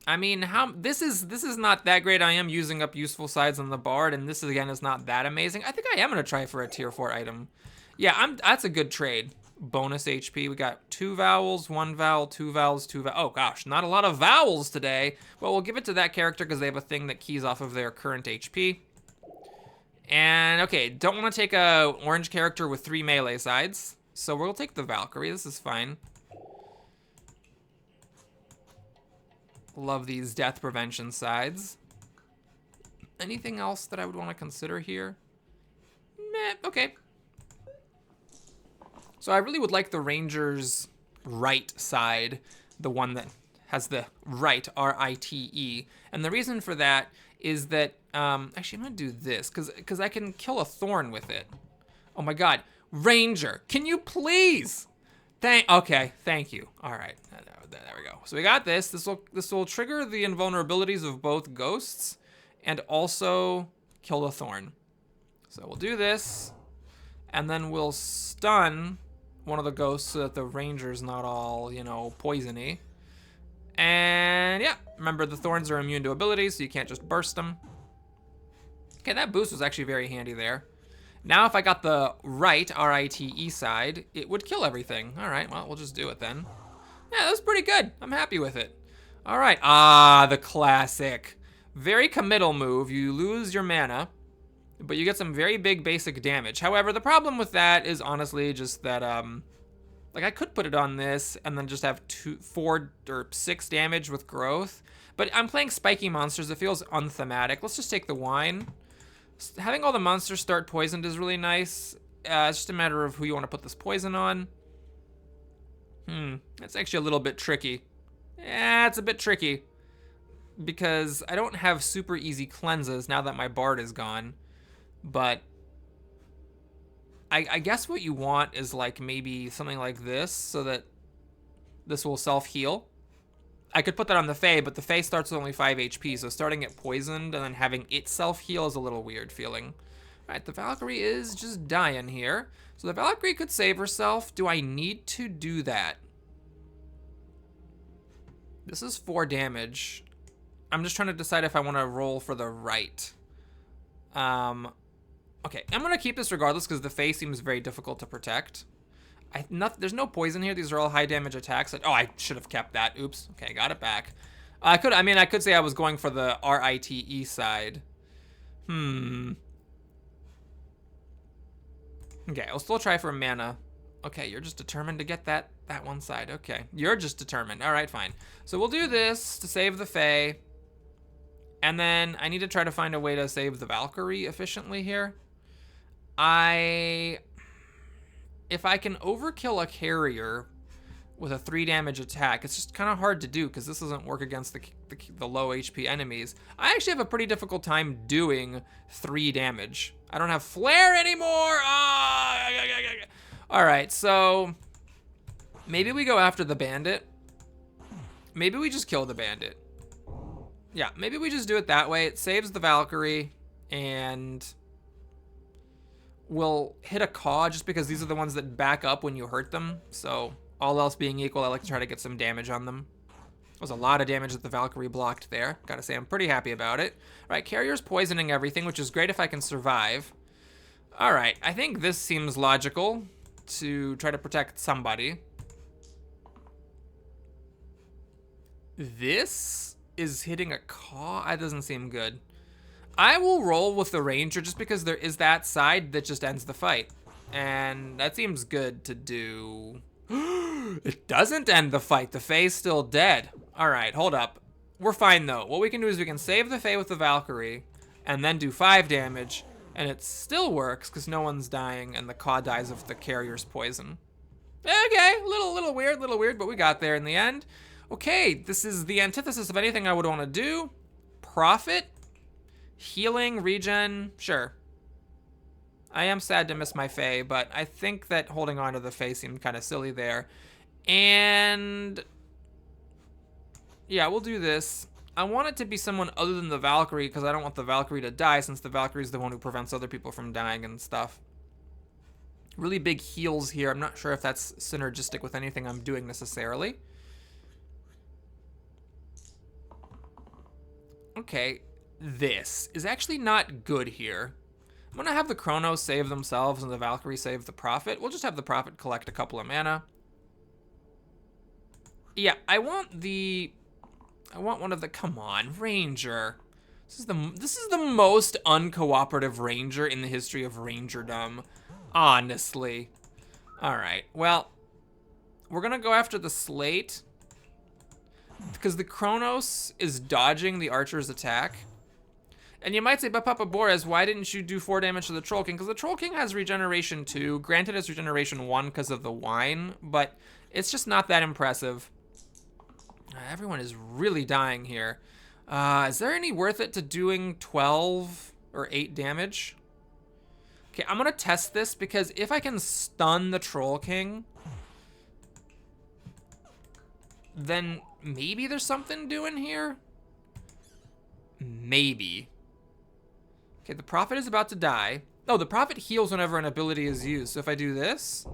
I mean, this is not that great. I am using up useful sides on the bard, and this again is not that amazing. I think I am gonna try for a tier 4 item. Yeah, that's a good trade. Bonus HP. We got 2 vowels, 1 vowel, 2 vowels, 2 vowels. Oh gosh, not a lot of vowels today. Well, we'll give it to that character because they have a thing that keys off of their current HP. And okay, don't want to take a orange character with 3 melee sides, so we'll take the Valkyrie. This is fine. Love these death prevention sides. Anything else that I would want to consider here? Meh, okay. So I really would like the Ranger's right side, the one that has the right, R-I-T-E. And the reason for that is that, actually I'm gonna do this, because I can kill a thorn with it. Oh my god, Ranger, can you please? Okay, thank you. All right, there we go. So we got this. This will trigger the invulnerabilities of both ghosts and also kill the thorn. So we'll do this, and then we'll stun one of the ghosts so that the Ranger's not all, you know, poisony. And yeah, remember the thorns are immune to abilities, so you can't just burst them. Okay, that boost was actually very handy there. Now if I got the right, R-I-T-E side, it would kill everything. All right, well, we'll just do it then. Yeah, that was pretty good. I'm happy with it. All right, the classic. Very committal move. You lose your mana, but you get some very big basic damage. However, the problem with that is honestly just that, like I could put it on this and then just have 4 or 6 damage with growth, but I'm playing Spiky Monsters. It feels unthematic. Let's just take the wine. Having all the monsters start poisoned is really nice. It's just a matter of who you want to put this poison on. That's actually a little bit tricky. Yeah, it's a bit tricky because I don't have super easy cleanses now that my bard is gone. But I guess what you want is like maybe something like this so that this will self-heal. I could put that on the Fae, but the Fae starts with only 5 HP, so starting it poisoned and then having it self-heal is a little weird feeling. All right, the Valkyrie is just dying here. So the Valkyrie could save herself. Do I need to do that? This is 4 damage. I'm just trying to decide if I want to roll for the right. Okay, I'm going to keep this regardless because the Fae seems very difficult to protect. There's no poison here. These are all high damage attacks. Oh, I should have kept that. Oops. Okay, got it back. I could say I was going for the R-I-T-E side. Okay, I'll still try for mana. Okay, you're just determined to get that one side. Okay, you're just determined. All right, fine. So we'll do this to save the Fae. And then I need to try to find a way to save the Valkyrie efficiently here. If I can overkill a carrier with a 3 damage attack, it's just kind of hard to do because this doesn't work against the low HP enemies. I actually have a pretty difficult time doing 3 damage. I don't have flare anymore. All right, so maybe we go after the bandit. Maybe we just kill the bandit. Yeah, maybe we just do it that way. It saves the Valkyrie, and we'll hit a caw just because these are the ones that back up when you hurt them. So all else being equal, I like to try to get some damage on them. That was a lot of damage that the Valkyrie blocked there. Gotta say, I'm pretty happy about it. All right, carrier's poisoning everything, which is great if I can survive. All right, I think this seems logical to try to protect somebody. This is hitting a caw? That doesn't seem good. I will roll with the Ranger just because there is that side that just ends the fight. And that seems good to do. It doesn't end the fight. The Fae's still dead. All right, hold up. We're fine though. What we can do is we can save the Fae with the Valkyrie and then do 5 damage. And it still works because no one's dying and the caw dies of the carrier's poison. Okay, little weird, but we got there in the end. Okay, this is the antithesis of anything I would want to do. Profit, healing, regen, sure. I am sad to miss my Fae, but I think that holding on to the Fae seemed kind of silly there. And yeah, we'll do this. I want it to be someone other than the Valkyrie because I don't want the Valkyrie to die since the Valkyrie is the one who prevents other people from dying and stuff. Really big heals here. I'm not sure if that's synergistic with anything I'm doing necessarily. Okay, this is actually not good here. I'm gonna have the Chronos save themselves and the Valkyrie save the Prophet. We'll just have the Prophet collect a couple of mana. Yeah, I want one of the, come on, Ranger. This is the most uncooperative Ranger in the history of Rangerdom, honestly. All right, well, we're gonna go after the Slate because the Chronos is dodging the Archer's attack. And you might say, but Papa Boris, why didn't you do 4 damage to the Troll King? Because the Troll King has regeneration 2. Granted, it's regeneration 1 because of the wine, but it's just not that impressive. Everyone is really dying here. Is there any worth it to doing 12 or 8 damage? Okay, I'm going to test this because if I can stun the Troll King, then maybe there's something doing here. Maybe. Okay, the Prophet is about to die. Oh, the Prophet heals whenever an ability is used. So if I do this...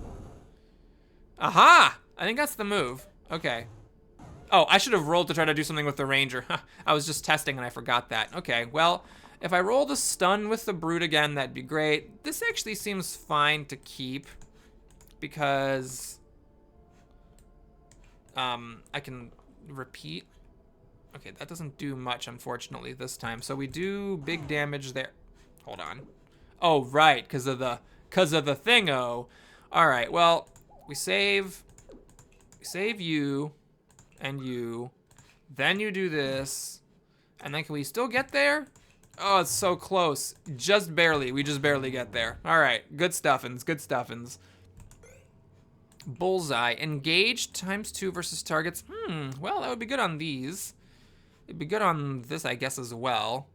Aha! I think that's the move. Okay. Oh, I should have rolled to try to do something with the Ranger. I was just testing and I forgot that. Okay, well, if I roll the stun with the Brute again, that'd be great. This actually seems fine to keep because I can repeat. Okay, that doesn't do much, unfortunately, this time. So we do big damage there. Hold on. Oh, right, because of the thingo. All right, well, we save you and you. Then you do this. And then can we still get there? Oh, it's so close. Just barely. We just barely get there. All right, good stuffins, good stuffins. Bullseye. Engage ×2 versus targets. Well, that would be good on these. It'd be good on this, I guess, as well.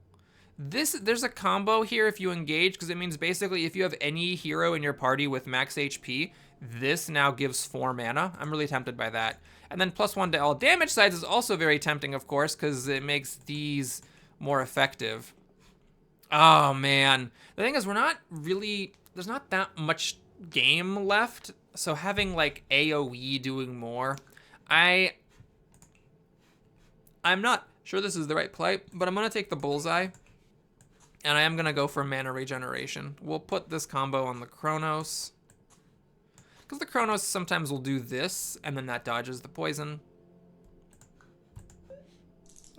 There's a combo here if you engage, because it means basically if you have any hero in your party with max HP, this now gives 4 mana. I'm really tempted by that. And then +1 to all damage sides is also very tempting, of course, because it makes these more effective. Oh, man. The thing is, there's not that much game left, so having, like, AoE doing more, I'm not sure this is the right play, but I'm going to take the Bullseye, and I am going to go for mana regeneration. We'll put this combo on the Chronos, because the Chronos sometimes will do this, and then that dodges the poison.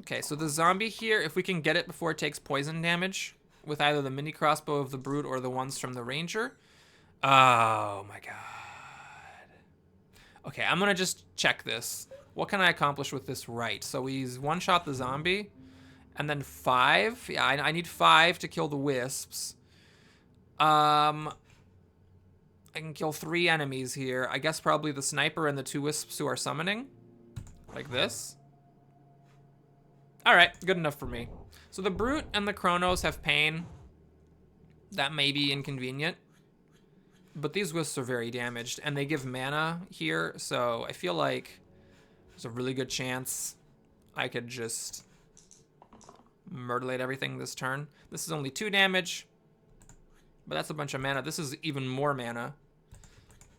Okay, so the zombie here, if we can get it before it takes poison damage, with either the mini crossbow of the Brute or the ones from the Ranger. Oh my god. Okay, I'm going to just check this. What can I accomplish with this right? So he's one-shot the zombie, and then 5. Yeah, I need 5 to kill the wisps. I can kill 3 enemies here. I guess probably the sniper and the 2 wisps who are summoning. Like this. Alright, good enough for me. So the Brute and the Chronos have pain. That may be inconvenient. But these wisps are very damaged, and they give mana here, so I feel like there's a really good chance I could just murderate everything this turn. This is only 2 damage, but that's a bunch of mana. This is even more mana.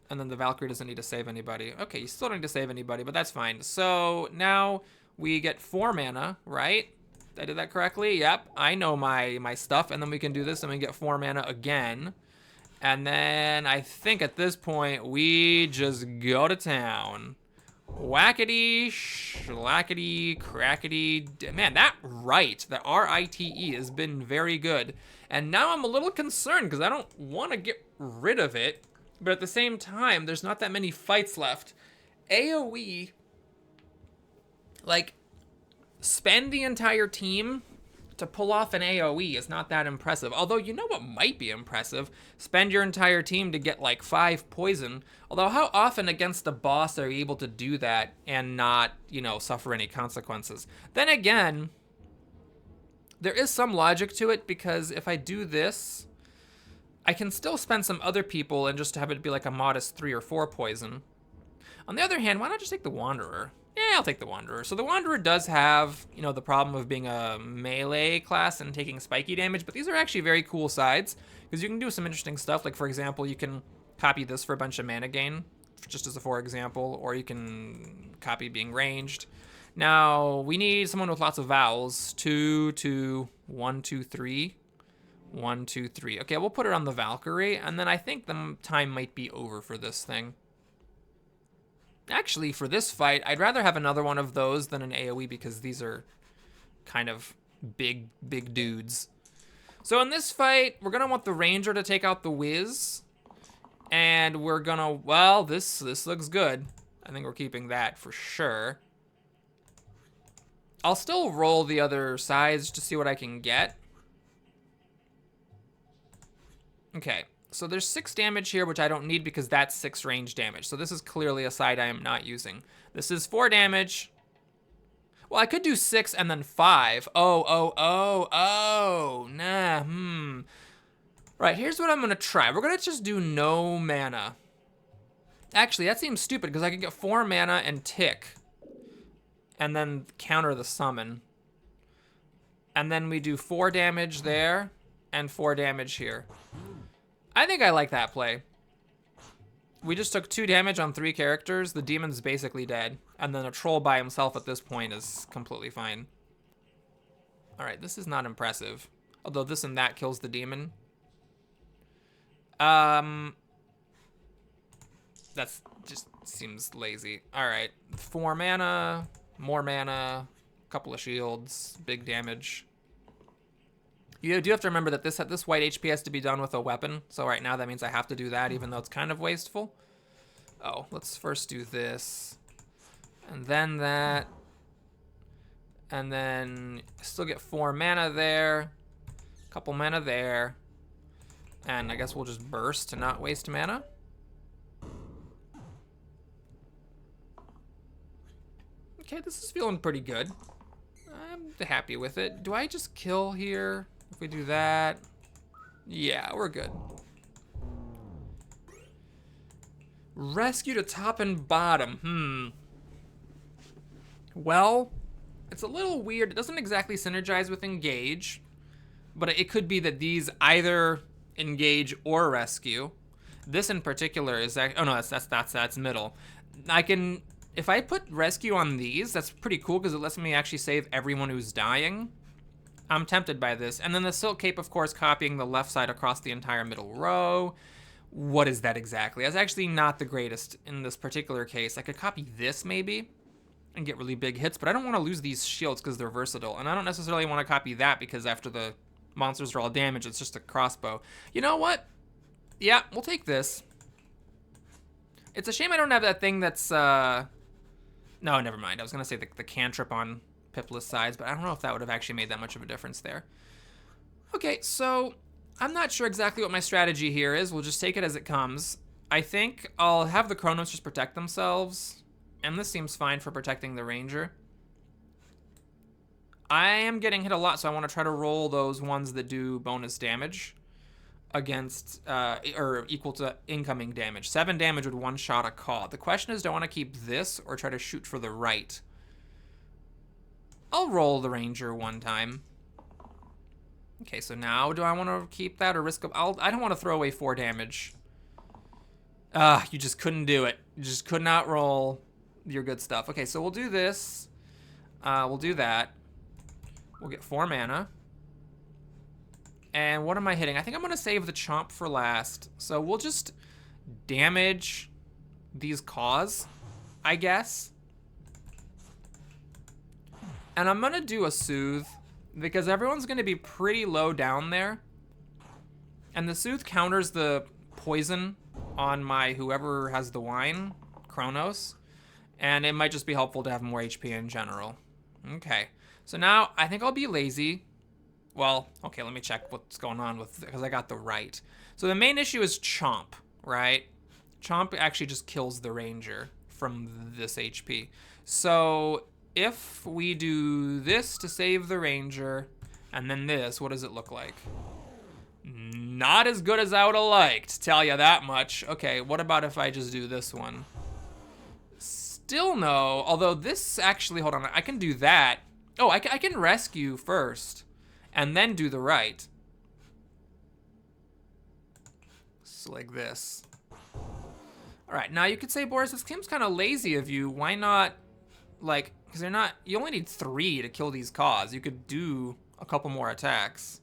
And then the Valkyrie doesn't need to save anybody. Okay, you still don't need to save anybody, but that's fine. So now we get 4 mana, right? Did I do that correctly? Yep, I know my stuff. And then we can do this and we get 4 mana again. And then I think at this point, we just go to town. Whackety, schlackety, crackety. Man, that right, the R-I-T-E has been very good. And now I'm a little concerned because I don't want to get rid of it. But at the same time, there's not that many fights left. AoE, like, spend the entire team to pull off an AoE is not that impressive. Although, you know what might be impressive? Spend your entire team to get like 5 poison. Although, how often against a boss are you able to do that and not, you know, suffer any consequences? Then again, there is some logic to it, because if I do this, I can still spend some other people and just have it be like a modest 3 or 4 poison. On the other hand, why not just take the Wanderer? Yeah, I'll take the Wanderer. So the Wanderer does have, you know, the problem of being a melee class and taking spiky damage, but these are actually very cool sides, because you can do some interesting stuff. Like, for example, you can copy this for a bunch of mana gain, just as a for example, or you can copy being ranged. Now, we need someone with lots of vowels. 2, 2, 1, 2, 3. 1, 2, 3. Okay, we'll put it on the Valkyrie, and then I think the time might be over for this thing. Actually, for this fight, I'd rather have another one of those than an AoE because these are kind of big dudes. So in this fight, we're gonna want the Ranger to take out the Wiz. And we're gonna, well, this looks good. I think we're keeping that for sure. I'll still roll the other sides to see what I can get. Okay, so there's 6 damage here, which I don't need because that's 6 range damage. So this is clearly a side I am not using. This is 4 damage. Well, I could do 6 and then 5. Oh, nah, Right, here's what I'm gonna try. We're gonna just do no mana. Actually, that seems stupid because I can get 4 mana and tick. And then counter the summon. And then we do 4 damage there and 4 damage here. I think I like that play. We just took 2 damage on 3 characters. The demon's basically dead. And then a troll by himself at this point is completely fine. Alright, this is not impressive. Although this and that kills the demon. That's just seems lazy. Alright, 4 mana, more mana, couple of shields, big damage. You do have to remember that this white HP has to be done with a weapon. So right now that means I have to do that even though it's kind of wasteful. Oh, let's first do this. And then that. And then still get 4 mana there. Couple mana there. And I guess we'll just burst to not waste mana. Okay, this is feeling pretty good. I'm happy with it. Do I just kill here? If we do that, yeah, we're good. Rescue to top and bottom. Well, it's a little weird. It doesn't exactly synergize with engage, but it could be that these either engage or rescue. This in particular is oh no, that's middle. I can, if I put rescue on these, that's pretty cool because it lets me actually save everyone who's dying. I'm tempted by this. And then the Silk Cape, of course, copying the left side across the entire middle row. What is that exactly? That's actually not the greatest in this particular case. I could copy this maybe and get really big hits, but I don't want to lose these shields because they're versatile. And I don't necessarily want to copy that because after the monsters are all damaged, it's just a crossbow. You know what? Yeah, we'll take this. It's a shame I don't have that thing that's, no, never mind. I was going to say the cantrip on Pipless sides, but I don't know if that would have actually made that much of a difference there. Okay, so I'm not sure exactly what my strategy here is. We'll just take it as it comes. I think I'll have the Chronos just protect themselves, and this seems fine for protecting the Ranger. I am getting hit a lot, so I want to try to roll those ones that do bonus damage against, or equal to incoming damage. 7 damage would one-shot a call. The question is, do I want to keep this or try to shoot for the right? I'll roll the Ranger one time. Okay, so now do I want to keep that or risk of... I don't want to throw away 4 damage. You just couldn't do it. You just could not roll your good stuff. Okay, so we'll do this. We'll do that. We'll get 4 mana. And what am I hitting? I think I'm going to save the Chomp for last. So we'll just damage these Caws, I guess. And I'm going to do a Soothe because everyone's going to be pretty low down there. And the Soothe counters the poison on my whoever has the wine, Chronos. And it might just be helpful to have more HP in general. Okay. So now I think I'll be lazy. Well, okay, let me check what's going on with, because I got the right. So the main issue is Chomp, right? Chomp actually just kills the Ranger from this HP. So if we do this to save the Ranger, and then this, what does it look like? Not as good as I would have liked, tell you that much. Okay, what about if I just do this one? Still no, although this actually, hold on, I can do that. Oh, I can rescue first, and then do the right. So like this. All right, now you could say, Boris, this seems kind of lazy of you. Why not, like, Because they're not... You only need 3 to kill these Caws. You could do a couple more attacks.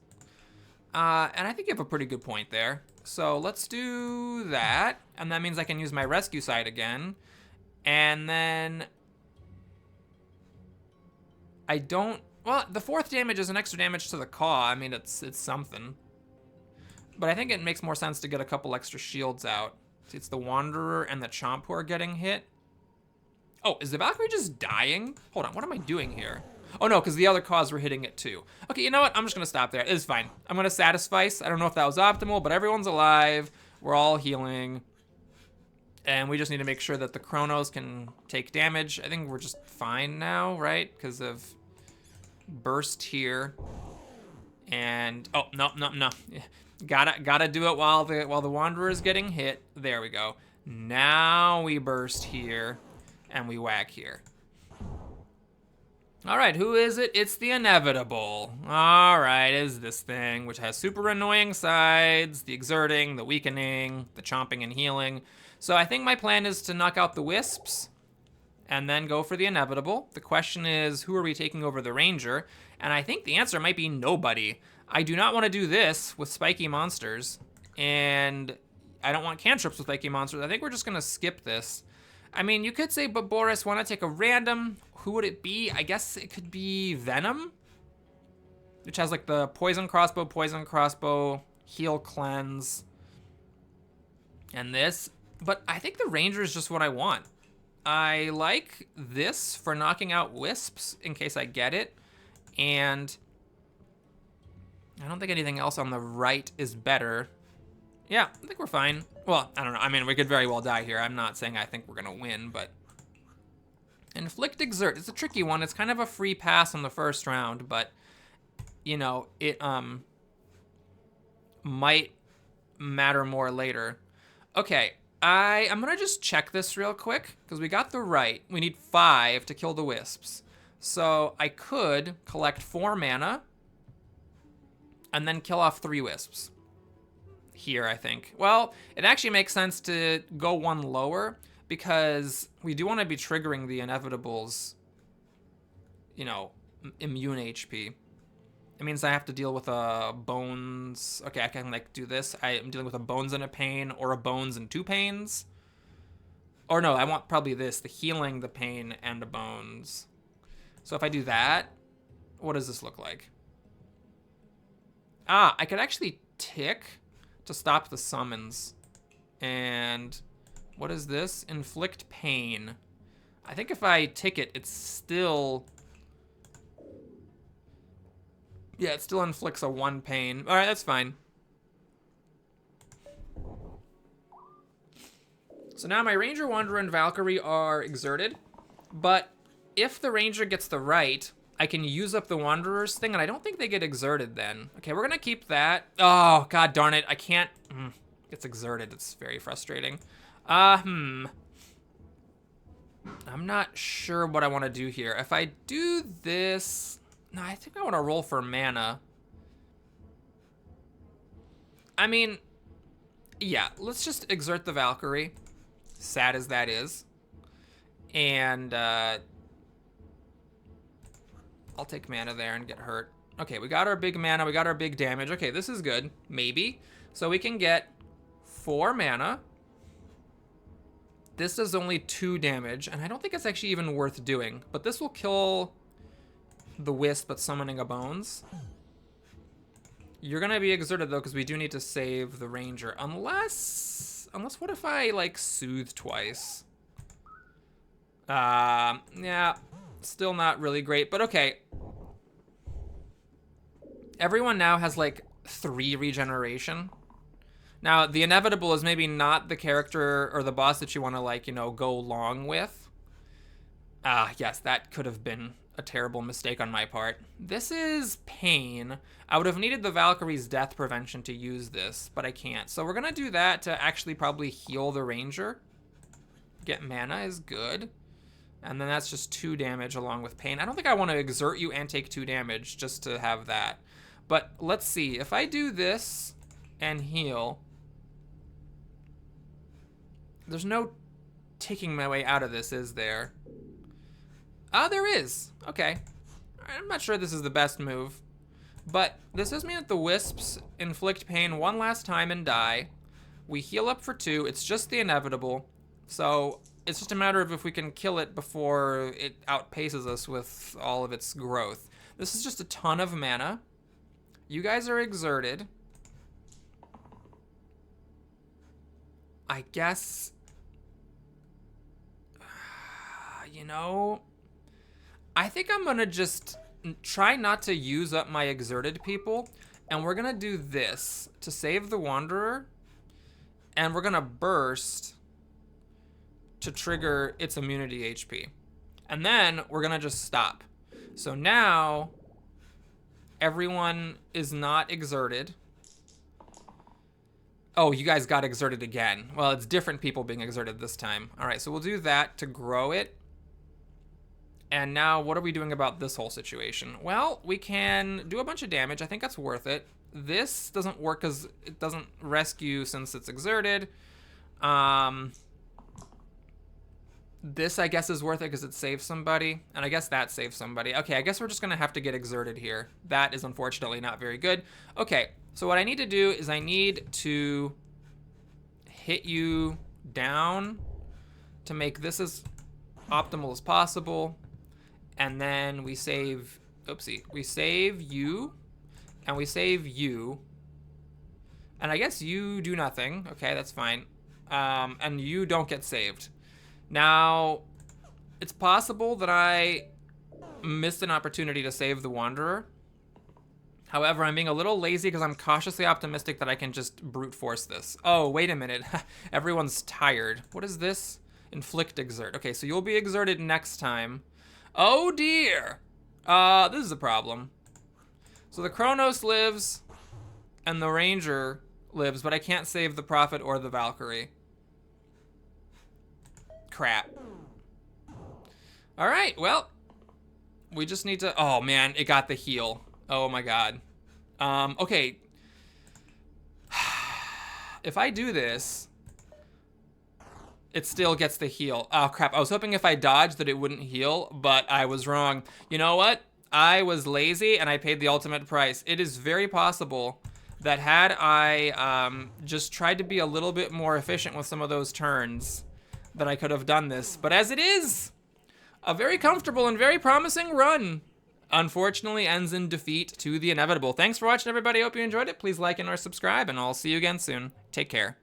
And I think you have a pretty good point there. So let's do that. And that means I can use my rescue site again. And then... I don't... Well, the 4th damage is an extra damage to the Caw. I mean, it's something. But I think it makes more sense to get a couple extra shields out. See, it's the Wanderer and the Chomp who are getting hit. Oh, is the Valkyrie just dying? Hold on, what am I doing here? Oh no, because the other Caws were hitting it too. Okay, you know what? I'm just gonna stop there. It's fine. I'm gonna satisfice. I don't know if that was optimal, but everyone's alive. We're all healing. And we just need to make sure that the Chronos can take damage. I think we're just fine now, right? Because of burst here. And, oh, no. Gotta do it while the Wanderer is getting hit. There we go. Now we burst here. And we whack here. All right, who is it? It's the Inevitable. All right, is this thing, which has super annoying sides, the exerting, the weakening, the chomping and healing. So I think my plan is to knock out the Wisps and then go for the Inevitable. The question is, who are we taking over the Ranger? And I think the answer might be nobody. I do not want to do this with Spiky Monsters, and I don't want cantrips with Spiky Monsters. I think we're just gonna skip this. I mean, you could say, but Boris, why not take a random? Who would it be? I guess it could be Venom, which has like the poison crossbow, heal cleanse, and this. But I think the Ranger is just what I want. I like this for knocking out Wisps in case I get it, and I don't think anything else on the right is better. Yeah, I think we're fine. Well, I don't know. I mean, we could very well die here. I'm not saying I think we're gonna win, but... Inflict Exert. It's a tricky one. It's kind of a free pass on the first round, but, you know, it might matter more later. Okay, I'm gonna just check this real quick, because we got the right. We need 5 to kill the Wisps. So I could collect 4 mana, and then kill off 3 Wisps. Here, I think. Well, it actually makes sense to go 1 lower because we do want to be triggering the Inevitable's, you know, immune HP. It means I have to deal with a Bones. Okay, I can like do this. I am dealing with a Bones and a Pain or a Bones and 2 Pains. Or no, I want probably this, the Healing, the Pain, and a Bones. So if I do that, what does this look like? Ah, I could actually tick to stop the summons. And what is this? Inflict pain. I think if I tick it, it's still... Yeah, it still inflicts a 1 pain. All right, that's fine. So now my Ranger, Wanderer, and Valkyrie are exerted. But if the Ranger gets the right, I can use up the Wanderer's thing, and I don't think they get exerted then. Okay, we're gonna keep that. Oh, god darn it, I can't. It's exerted, it's very frustrating. I'm not sure what I wanna do here. If I do this, no, I think I wanna roll for mana. I mean, yeah, let's just exert the Valkyrie, sad as that is. And, I'll take mana there and get hurt. Okay, we got our big mana, we got our big damage. Okay, this is good, maybe. So we can get 4 mana. This does only 2 damage, and I don't think it's actually even worth doing. But this will kill the Wisp, but summoning a Bones. You're gonna be exerted though, because we do need to save the Ranger. Unless what if I like soothe twice? Yeah. Still not really great, but okay. Everyone now has like 3 regeneration. Now, the Inevitable is maybe not the character or the boss that you want to like, you know, go long with. Yes, that could have been a terrible mistake on my part. This is Pain. I would have needed the Valkyrie's death prevention to use this, but I can't. So we're gonna do that to actually probably heal the Ranger. Get mana is good. And then that's just 2 damage along with pain. I don't think I want to exert you and take 2 damage just to have that. But let's see. If I do this and heal, there's no taking my way out of this, is there? There is. Okay. I'm not sure this is the best move. But this does mean that the wisps inflict pain one last time and die. We heal up for 2. It's just the inevitable. So it's just a matter of if we can kill it before it outpaces us with all of its growth. This is just a ton of mana. You guys are exerted. I guess... You know... I think I'm gonna just try not to use up my exerted people. And we're gonna do this to save the Wanderer. And we're gonna burst to trigger its immunity HP. And then we're gonna just stop. So now everyone is not exerted. Oh, you guys got exerted again. Well, it's different people being exerted this time. All right, so we'll do that to grow it. And now what are we doing about this whole situation? Well, we can do a bunch of damage. I think that's worth it. This doesn't work because it doesn't rescue since it's exerted. This, I guess, is worth it because it saves somebody. And I guess that saves somebody. Okay, I guess we're just going to have to get exerted here. That is unfortunately not very good. Okay, so what I need to do is I need to hit you down to make this as optimal as possible. And then we save... Oopsie. We save you. And we save you. And I guess you do nothing. Okay, that's fine. And you don't get saved. Now, it's possible that I missed an opportunity to save the Wanderer. However, I'm being a little lazy because I'm cautiously optimistic that I can just brute force this. Oh, wait a minute. Everyone's tired. What is this? Inflict exert. Okay, so you'll be exerted next time. Oh dear. This is a problem. So the Kronos lives and the Ranger lives, but I can't save the Prophet or the Valkyrie. Crap. All right, well, we just need to... Oh, man, it got the heal. Oh, my God. Okay. If I do this, it still gets the heal. Oh, crap. I was hoping if I dodged that it wouldn't heal, but I was wrong. You know what? I was lazy, and I paid the ultimate price. It is very possible that had I just tried to be a little bit more efficient with some of those turns, that I could have done this. But as it is, a very comfortable and very promising run unfortunately ends in defeat to the inevitable. Thanks for watching, everybody. Hope you enjoyed it. Please like and or subscribe, and I'll see you again soon. Take care.